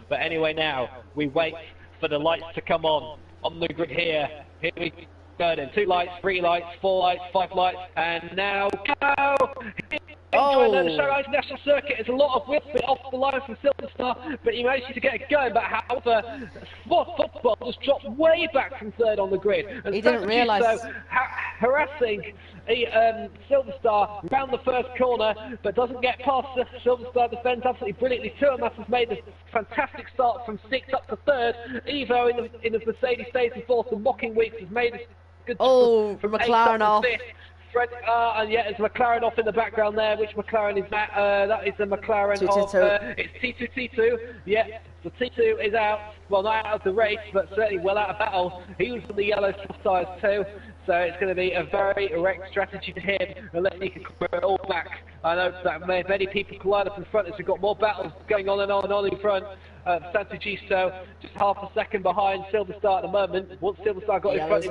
But anyway, now we wait for the lights to come on the grid here. Here we go then. 2 lights, 3 lights, 4 lights, 5 lights, and now go! The Shanghai's National Circuit. There's a lot of whipping off the line from Silver Star, but he managed to get it going. But however, football just dropped way back from 3rd on the grid. And he didn't realise. So harassing Silver Star round the first corner, but doesn't get past the Silver Star defence absolutely brilliantly. Tuamas has made a fantastic start from 6th up to 3rd. Evo in the Mercedes stays in 4th, and Mocking Weeks has made a good from McLaren off. And yeah, there's McLaren off in the background there. Which McLaren is that? That is the McLaren of it's T2. Yeah, so T2 is out. Well, not out of the race, but certainly well out of battle. He was on the yellow tyres too, so it's going to be a very erect strategy to him unless he can bring it all back. I know that many people can line up in front as we've got more battles going on and on in front. Santo Giusto just half a second behind Silver Star at the moment. Once Silver Star got in front,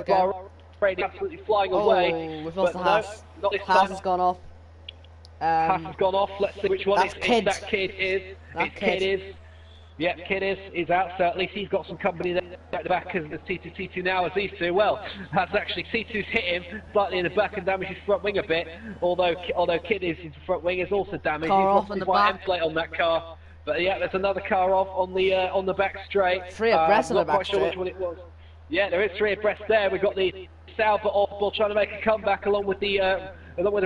absolutely flying away. We've lost the Haas. Haas has gone off. Haas has gone off. Let's see which one that kid is. Yeah, Kid is out, so at least he's got some company there at the back as T2 now as these two. Well, that's actually T2's hit him slightly in the back and damaged his front wing a bit, although Kid is his front wing is also damaged. Car he's off lost in his the white back. end plate on that car. But yeah, there's another car off on the back straight. 3 abreast on the back straight. Not quite sure which one it was. Yeah, there is 3 abreast there. We've got the Sauber off-ball trying to make a comeback along with the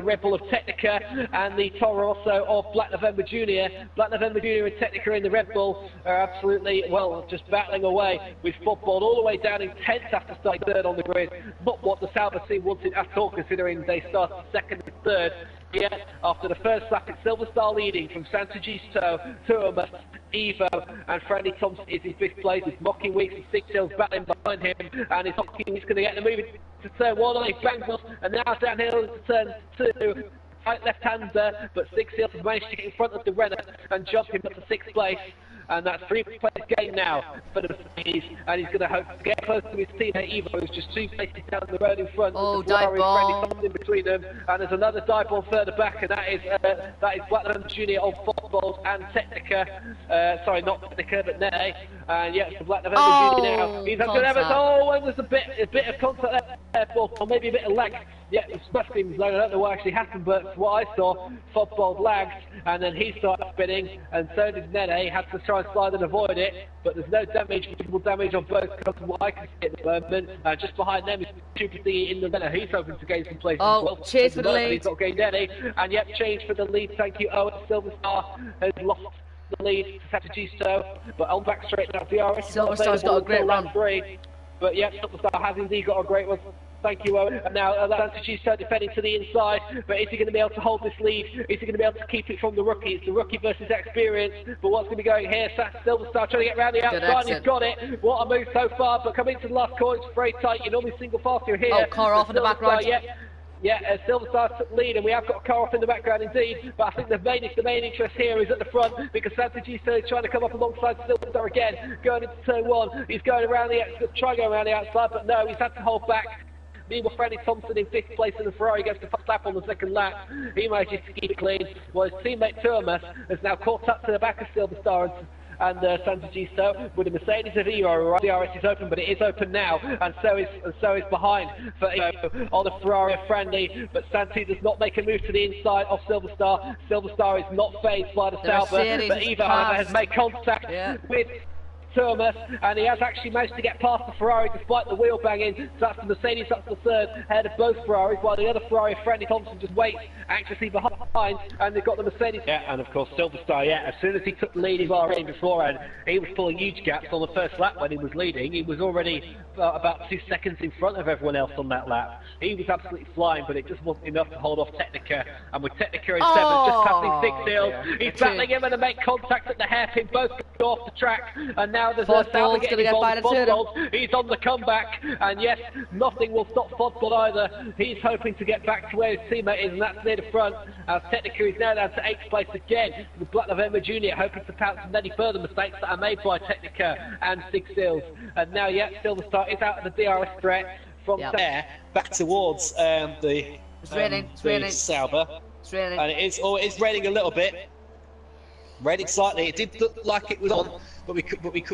Red Bull of Technica and the Toro Rosso of Black November Jr. Black November Jr. and Technica in the Red Bull are absolutely, well, just battling away with football all the way down in 10th after starting 3rd on the grid. Not what the Sauber team wanted at all, considering they started 2nd and 3rd. Yet, after the first lap, it's Silver Star leading from Santo Giusto, Tuamas, Evo, and Freddie Thompson is in 5th place with Mocking Weeks and Six Hills battling behind him, and his Mocking Weeks going to get the move to turn 1 on his bangles, and now downhill to turn 2. Right left-hander, but Six Hills has managed to get in front of the Renner and jump him up to 6th place. And that's 3-place game now for the Mercedes, and he's going to hope to get close to his teammate Evo, who's just 2 places down the road in front. Dive bomb in between them, and there's another dive bomb further back, and that is Blackman Jr. of Footballs and Technica. Sorry, not Technica, but Nene. And yeah, it's the Black November Jr. now. He's going to have it was a bit of contact there, or maybe a bit of lag. Yeah, it must be, I don't know what actually happened, but from what I saw, Football lagged, and then he started spinning, and so did Nene. Had to try and slide and avoid it, but there's no visible damage on both cars from what I can see at the moment. Just behind them is Stupid Thingy in the Renner. He's hoping to gain some places as well. Cheers for the lead. He's not gained any, and yep, change for the lead. Thank you, Owen. Silver Star has lost the lead to Santo Giusto, but on back straight now, DRS. Silver Star's got a great run. But yeah, Silver Star has indeed got a great one. Thank you, Owen. And now Santo Giusto defending to the inside, but is he going to be able to hold this lead? Is he going to be able to keep it from the rookie? It's the rookie versus experience, but what's going to be going here? Silver Star trying to get round the outside, and he's got it. What a move so far, but coming to the last corner, it's very tight. You normally single faster here. Car off in the back right. Yeah, Silver Star took lead, and we have got a car off in the background indeed, but I think the main interest here is at the front, because Santo Giusto is trying to come up alongside Silver Star again, going into turn 1. He's going around trying to go around the outside, but no, he's had to hold back. Meanwhile, Freddie Thompson in 5th place in the Ferrari gets the first lap on the 2nd lap. He manages to keep it clean, while his teammate Tuamas has now caught up to the back of Silver Star and Santo Giusto with the Mercedes of Evo. DRS is open, but it is open now, and so is behind for Evo on the Ferrari of Friendly, but Santi does not make a move to the inside of Silver Star. Silver Star is not phased by the Sauber, but Evo has made contact with Tuamas, and he has actually managed to get past the Ferrari despite the wheel banging. So that's the Mercedes up to 3rd, ahead of both Ferraris, while the other Ferrari, Freddie Thompson, just waits anxiously behind, and they've got the Mercedes. Yeah, and of course Silver Star, as soon as he took the lead in Bahrain beforehand, he was pulling huge gaps on the first lap when he was leading. He was already about 2 seconds in front of everyone else on that lap. He was absolutely flying, but it just wasn't enough to hold off Technica, and with Technica in 7th, just passing Six Hills, he's battling him and to make contact at the hairpin, both go off the track, and now there's a Sauber getting involved. He's on the comeback, and yes, nothing will stop Fodbold either. He's hoping to get back to where his teammate is, and that's near the front. As Technica is now down to 8th place again, with Black November Jr. hoping to pounce on any further mistakes that are made by Technica and Six Hills. And now, Silver Star is out of the DRS threat from there back towards it's raining. Sauber. It's raining. And it is raining a little bit. Raining slightly. It did look like it was on, but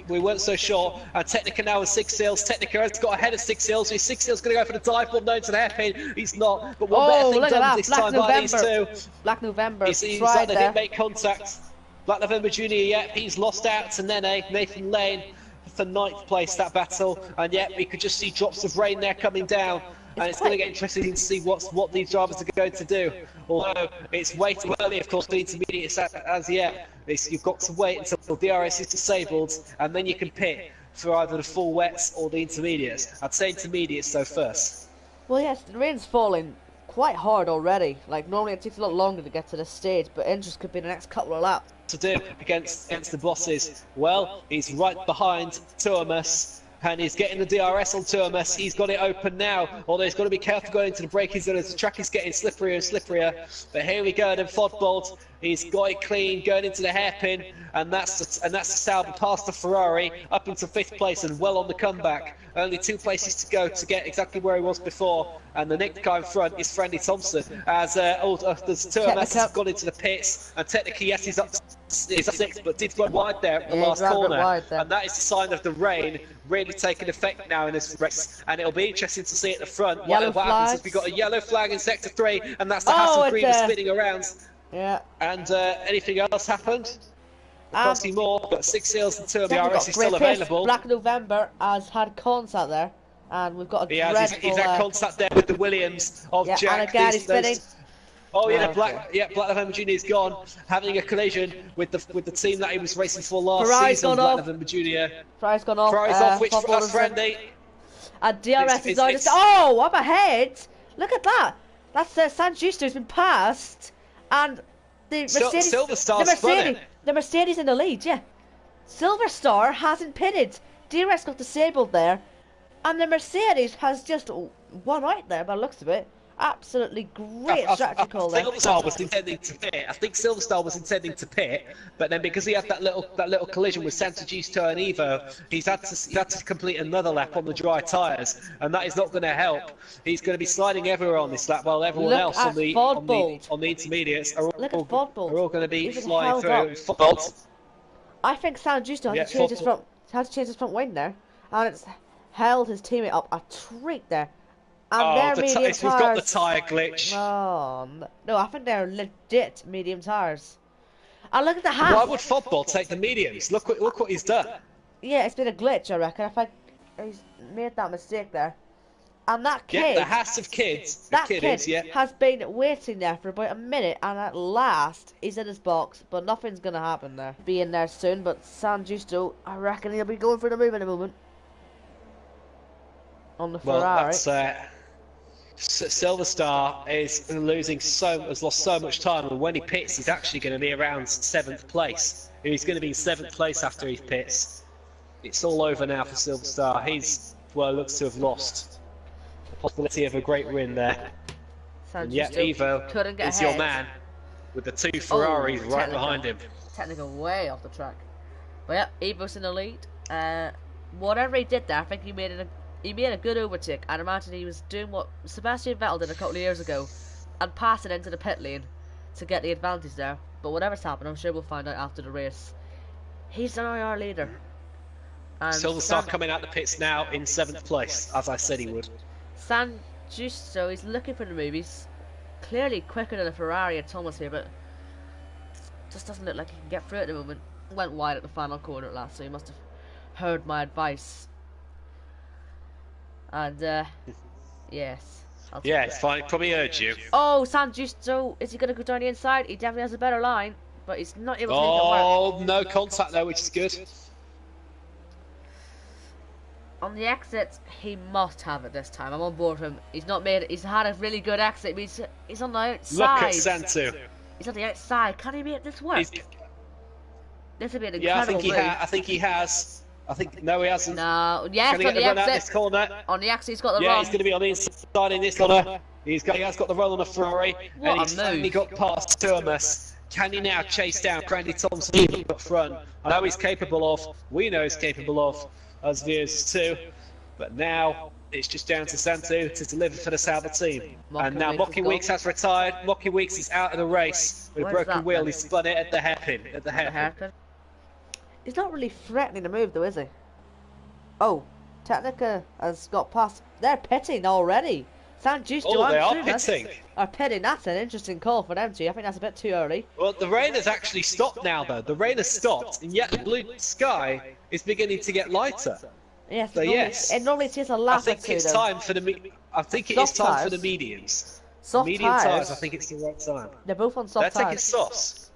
we weren't so sure. And Technica now with 6 seals. Technica has got ahead of 6 seals. His 6 seals going to go for the dive bomb, known to the hairpin. He's not. But one better thing done this time by these two. Black November. He's like they didn't make contact. Black November Jr. Yep, he's lost out to Nathan Lane for 9th place that battle. And yet we could just see drops of rain there coming down. And it's going to get interesting to see what these drivers are going to do. Although it's way too early, of course, for the intermediates as yet. You've got to wait until DRS is disabled, and then you can pit for either the full wets or the intermediates. I'd say intermediates though first. Well, yes, the rain's falling quite hard already. Like normally it takes a lot longer to get to this stage, but interest could be the next couple of laps. To do against the bosses. Well, he's right behind Tuamus. And he's getting the DRS on Tuamus. He's got it open now, although he's got to be careful going into the braking zone as the track is getting slipperier and slipperier. But here we go, then Fodbolt. He's got it clean, going into the hairpin, and that's the Sauber past the Ferrari up into 5th place and well on the comeback. Only 2 places to go to get exactly where he was before. And the next guy in front is Friendly Thompson, as there's Tuamus has gone into the pits, and technically yes, he's up 6th, but did run wide there at the last corner, and that is a sign of the rain really taking effect now in this race. And it'll be interesting to see at the front what happens. As we got a yellow flag in sector 3, and that's the Hassan Green spinning around. Yeah. And anything else happened? Can't see more, but 6 seals and 2 of the RS is still available. Black November has had contact there, and we've got a dreadful... He's had contact there with the Williams of Jack. And again he's spinning. Oh yeah, Black November Jr. is gone, having a collision with the team that he was racing for last season. Black November Jr. Ferrari's gone off. Ferrari's off, which for us friendly. And DRS is on. Oh, I'm ahead! Look at that. That's San Justo has been passed, and the Mercedes. The Mercedes in the lead, yeah. Silver Star hasn't pitted. DRS got disabled there, and the Mercedes has just won out there by the looks of it. Absolutely great strategy call there. Silverstar was intending to pit. I think Silverstar was intending to pit, but then because he had that little collision with Santa Giusto and Evo, he's had to complete another lap on the dry tyres, and that is not going to help. He's going to be sliding everywhere on this lap, while everyone else on the intermediates are all going to be flying through. I think San Giusto had to change his front wing there, and it's held his teammate up a treat there. And we've got the tyre glitch. Oh, no, I think they're legit medium tyres. And look at the half. Why would Fodball take the mediums? Look what he's done. Yeah, it's been a glitch, I reckon. I think he's made that mistake there. And that kid... Yeah, the Haas of kids. Has been waiting there for about a minute, and at last, he's in his box. But nothing's going to happen there. Be in there soon, but San Justo, I reckon he'll be going for the move in a moment. On the Ferrari. Well, that's... Silverstar has lost so much time, and when he pits, he's actually going to be around 7th place. He's going to be in 7th place after he pits. It's all over now for Silverstar. Looks to have lost the possibility of a great win there. And yet Evo is your man with the 2 Ferraris right behind him. Technical way off the track. But yeah, Evo's in the lead. Whatever he did there, I think he made a good overtake. I'd imagine he was doing what Sebastian Vettel did a couple of years ago and passing into the pit lane to get the advantage there. But whatever's happened, I'm sure we'll find out after the race. He's our leader. Silverstar coming out the pits now in 7th place, as I said he would. San Justo, he's looking for the move. He's clearly quicker than a Ferrari and Thomas here, but just doesn't look like he can get through at the moment. Went wide at the final corner at last, so he must have heard my advice. And, yes. Yeah, it's fine. Probably heard you. Oh, San Justo, is he going to go down the inside? He definitely has a better line, but he's not able to make it work. Oh, no contact there, which is good. On the exit, he must have it this time. I'm on board with him. He's had a really good exit, but he's on the outside. Look at Santu. He's on the outside. Can he make this work? This would be an incredible I think he has. No, he hasn't. No, yes, Can he get the run out this corner? On the exit, he's got the run. Yeah, he's going to be on the inside in this corner. He has got the run on the Ferrari. And he's finally got past Tuamus. Can he now chase down Brandy Thompson up front? I know he's capable of. We know he's capable of, as viewers too. But now it's just down to Santu to deliver for the Sauber team. And now Mocky Weeks has retired. Mocky Weeks is out of the race with a broken wheel. He spun it at the hairpin. He's not really threatening to move though, is he? Oh, Technica has got past. They're pitting already. San Justo they are pitting. Are pitting. That's an interesting call for them two. I think that's a bit too early. Well, the rain has actually stopped now, though. The rain has stopped, and yet the blue sky is beginning to get lighter. Yes. So yes, it normally takes a lap. I think it's time for the. I think it is time for the mediums. Soft medium tires. I think it's the right time. They're both on soft tires. They're taking sauce.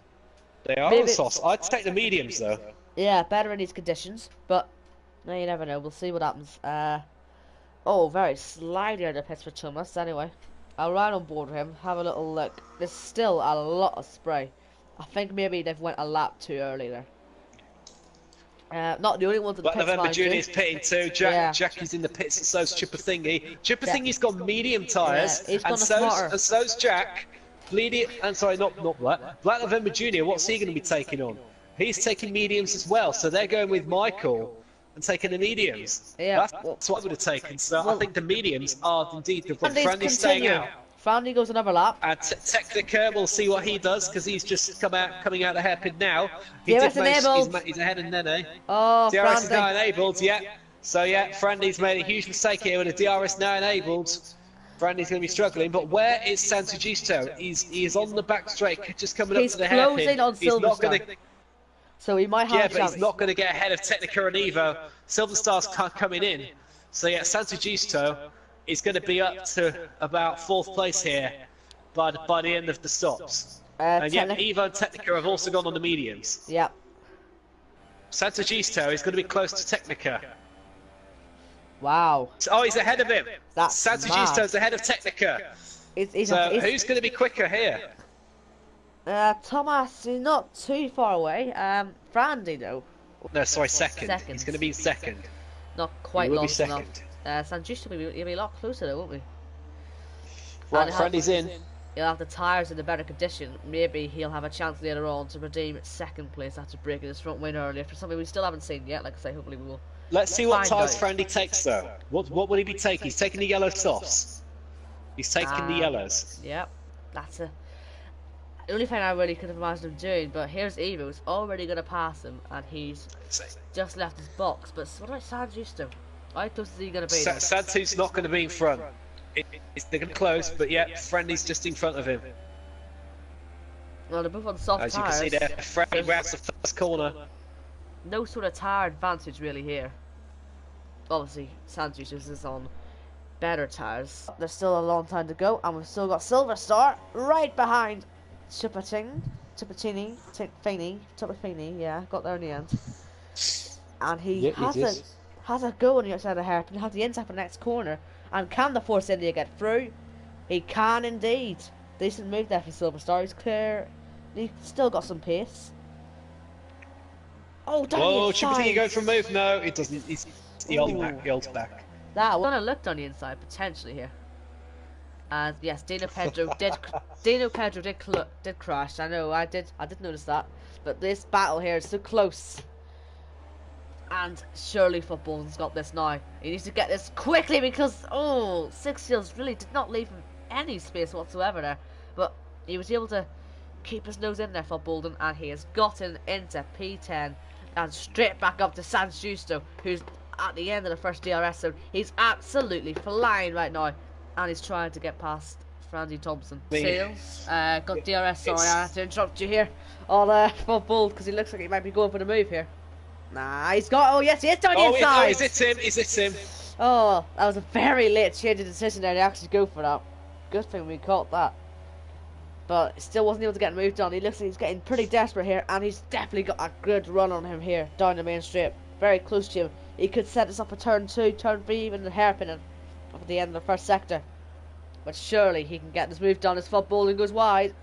They are on sauce. I'd take the mediums though. Yeah, better in these conditions, but no, you never know. We'll see what happens. Oh, very slidey on the pits for Thomas. Anyway, I'll ride on board with him, have a little look. There's still a lot of spray. I think maybe they've went a lap too early there. Not the only ones in the pits. November Junior's pitting too. Jack is in the pits, and so's Chipper Thingy. Chipper Thingy's got medium tyres, and so's Jack. Not Black. Black November Junior, what's he going to be taking on? He's taking mediums as well, so they're going with Michael and taking the mediums. Yeah. That's what I would have taken. So I think the mediums are indeed the right. Frandy's staying out. Frandy goes another lap. And Technica, we'll see what he does, because he's just coming out the hairpin now. He's ahead of Nene. Oh, DRS is now enabled, yeah. So yeah, Frandy's made a huge mistake here with the DRS now enabled. Frandy's going to be struggling, but where is Santagisto? He is on the back straight, just coming up to the hairpin. He's closing on Silverstar. So he might have a chance. But he's not going to get ahead of Technica and Evo. Silverstar's coming in. So yeah, Santagisto is going to be up to about 4th place here by the end of the stops. And yet Evo and Technica have also gone on the mediums. Yep. Santagisto is going to be close to Technica. Wow. Oh, he's ahead of him. Santagisto's ahead of Technica. Who's going to be quicker here? Thomas is not too far away. Frandy though. No, sorry, second. He's going to be second. Not quite long enough. Sanjusto will be a lot closer though, won't we? Right, Frandy's in. He'll have the tyres in a better condition. Maybe he'll have a chance later on to redeem 2nd place after breaking his front wing earlier for something we still haven't seen yet. Like I say, hopefully we will. Let's see what tyres Frandy takes though. What will he be taking? He's taking the yellow softs. He's taking the yellows. Yep, that's the only thing I really could have imagined him doing. But here's Evo, who's already going to pass him, and he's just left his box. But what about Sanjusto? How close is he going to be? Santu's not going to be in front. They're going to close, but yeah, Frandy's just in front of him. Well, they're both on soft tyres. As you can see there, Frandy grabs the first corner. No sort of tyre advantage really here. Obviously, Sanjusto is on better tyres. There's still a long time to go, and we've still got Silverstar right behind Chipatini, yeah, got there in the end. And he has a go on the outside of the hairpin, has the inside for the next corner, and can the Force India get through? He can indeed. Decent move there for Silverstar. He's clear. He's still got some pace. Oh, damn! Whoa, Chipatini going for a move? No, it doesn't. He holds back. That one looked on the inside potentially here. And yes, Dino Pedro did crash. I know, I did notice that. But this battle here is so close. And surely Football's got this now. He needs to get this quickly because Six Seals really did not leave him any space whatsoever there. But he was able to keep his nose in there for Bolden, and he has gotten into P10 and straight back up to Sanjusto, who's at the end of the first DRS zone. He's absolutely flying right now. And he's trying to get past Frandy Thompson. Seals, got DRS, sorry, I have to interrupt you here. For Bold, because he looks like he might be going for the move here. Nah, he's got, yes, he is on the inside! Is it him? Oh, that was a very late change of decision there to actually go for that. Good thing we caught that. But still wasn't able to get moved on. He looks like he's getting pretty desperate here, and he's definitely got a good run on him here, down the main straight. Very close to him. He could set us up a turn 2, turn 3, even the hairpin at the end of the first sector. But surely he can get this move done. His football and goes wide.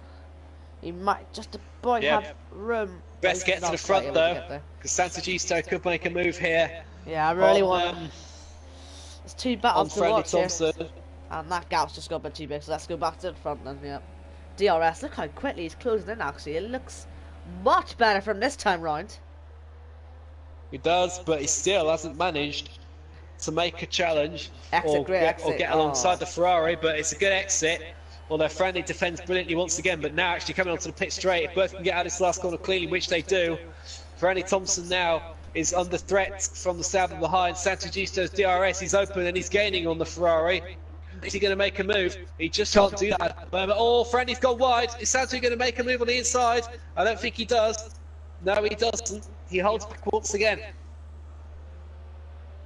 He might just about have room. Best get to the front though, because Santagisto could make a move here. Yeah, I really want. There's 2 battles to watch here. Thompson. And that gap's just got a bit too big, so let's go back to the front then. Yeah. DRS, look how quickly he's closing in. Actually, it looks much better from this time round. He does, but he still hasn't managed to make a challenge or get alongside the Ferrari, but it's a good exit. Although Friendly defends brilliantly once again, but now actually coming onto the pit straight, if both can get out of this last corner cleanly, which they do. Friendly Thompson now is under threat from the south and behind. Santagisto's DRS is open and he's gaining on the Ferrari. Is he going to make a move? He just can't do that. Oh, Friendly's gone wide. Is Santu going to make a move on the inside? I don't think he does. No, he doesn't. He holds back once again.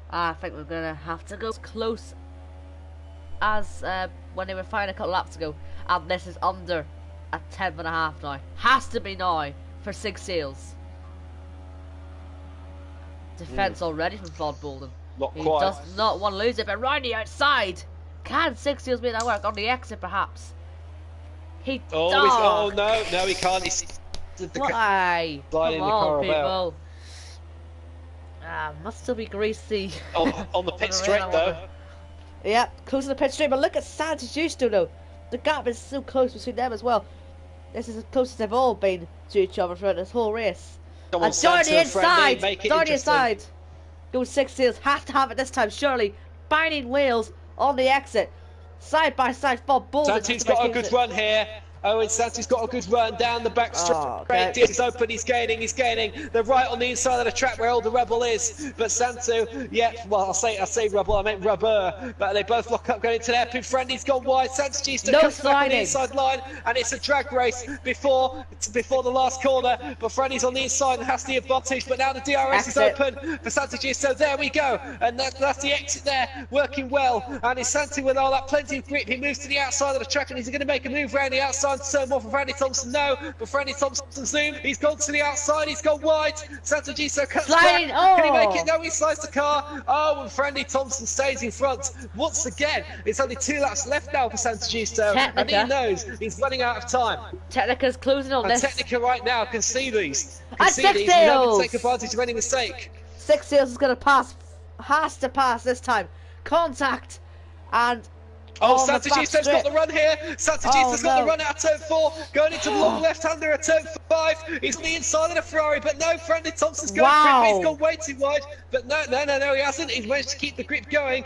I think we're going to have to go as close as when they were firing a couple laps ago. And this is under a 10.5 now. Has to be now for 6 Seals. Defence already from Claude Bolden. Not he quite. Does not want to lose it, but round the outside. Can 6 Seals make that work? On the exit, perhaps. He oh no, he can't. He's why? Come on, people. Must still be greasy. On the pit straight, though. Yep, close to the pit straight, but look at Santagisto, though. The gap is so close between them as well. This is as close as they've all been to each other throughout this whole race. And down the inside! Down the inside! Go 6 Seals, have to have it this time, surely. Binding wheels on the exit. Side by side for Bolden. Santu's got a good run here. Oh, and Santu's got a good run down the back straight. Okay. He's open, he's gaining. They're right on the inside of the track where all the Rebel is. But Santu, yeah, well, I say Rebel, I meant Rubber. But they both lock up going into the hairpin. Friendly's gone wide. Santagisto comes back on the inside line, and it's a drag race before the last corner. But Friendly's on the inside and has the advantage. But now the DRS is open for Santagisto. There we go. And that's the exit there, working well. And it's Santu with all that plenty of grip. He moves to the outside of the track, and he's going to make a move around the outside. Turn more for Friendly Thompson, no, but Friendly Thompson zoom, he's gone to the outside, he's gone wide, Santagisto cuts back, can he make it? No, he slides the car, oh, and Friendly Thompson stays in front, once again, it's only 2 laps left now for Santagisto, and he knows he's running out of time. Technica's closing on this. Technica right now can see these, and 6 Seals! Take advantage of any mistake. 6 Seals is going to pass, has to pass this time, contact, and oh, Santagisto's got the run here. Santagisto's got the run out of turn 4, going into the long left-hander at turn 5. He's on the inside of the Ferrari, but no, Friendly Thompson's going grip. He's gone way too wide, but no, he hasn't. He's managed to keep the grip going.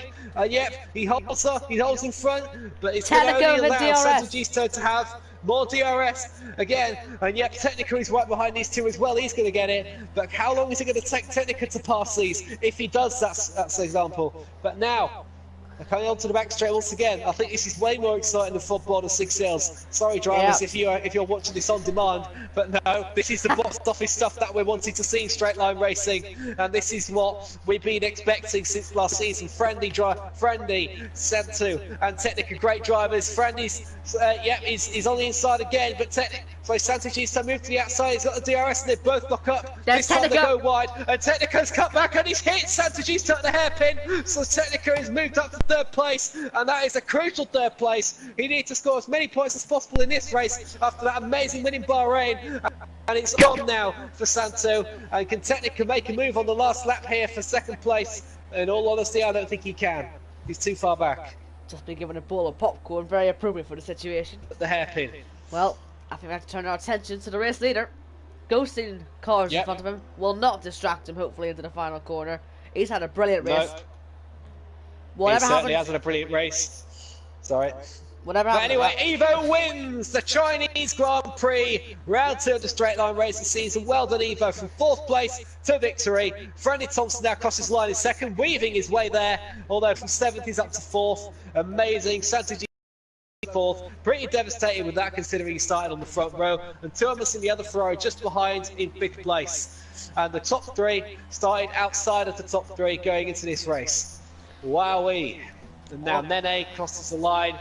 Yep, he holds up, he holds in front, but it's going to only allow Santagisto to have more DRS again, and yep, Technica is right behind these two as well. He's going to get it, but how long is it going to take Technica to pass these? If he does, that's an example. But now, coming onto the back straight once again, I think this is way more exciting than football than 6 Seals. Sorry, drivers, if you're watching this on demand, but no, this is the box office stuff that we're wanting to see in straight line racing, and this is what we've been expecting since last season. Friendly, Santu, and Technica, great drivers. Friendly's, he's on the inside again, but so Santagisto moved to the outside. He's got the DRS, and they both lock up. This time they go wide, and Technica's cut back, and he's hit Santagisto at the hairpin. So Technica is moved up to 3rd place, and that is a crucial 3rd place. He needs to score as many points as possible in this race after that amazing win in Bahrain. And it's gone now for Santu, and can Technica make a move on the last lap here for 2nd place? In all honesty, I don't think he can. He's too far back. Just been given a bowl of popcorn, very appropriate for the situation. At the hairpin. Well, I think we have to turn our attention to the race leader. Ghosting cars in front of him will not distract him, hopefully, into the final corner. He's had a brilliant race. Whatever he certainly has had a brilliant race. Sorry. Whatever but anyway, Evo wins the Chinese Grand Prix round 2 of the straight line racing season. Well done, Evo, from 4th place to victory. Friendly Thompson now crosses line in 2nd, weaving his way there, although from 7th he's up to 4th. Amazing. Santagisto 4th. Pretty devastated with that, considering he started on the front row. And Thomas in the other Ferrari just behind in 5th place. And the top 3 started outside of the top 3 going into this race. Wowee. And now Nene crosses the line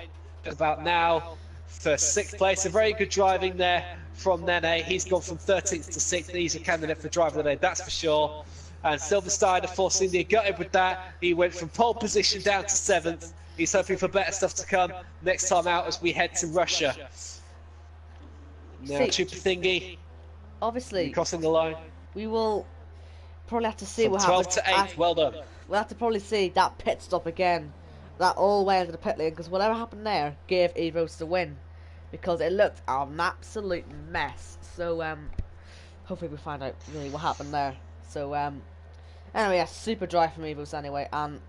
about now for 6th place. A very good driving there from Nene. He's gone from 13th to 6th. He's a candidate for driver of the day, that's for sure. And Silverstein, the Force India, gutted with that. He went from pole position down to 7th. He's hoping for better stuff to come next time out as we head to Russia. Now, Chupa Thingy. Obviously. Crossing the line. We will probably have to see from what 12 happens. to 8, well done. We'll have to probably see that pit stop again. That all way into the pit lane, because whatever happened there gave Evos the win. Because it looked an absolute mess. So, hopefully we find out really what happened there. So, anyway, yeah, super dry from Evos anyway. And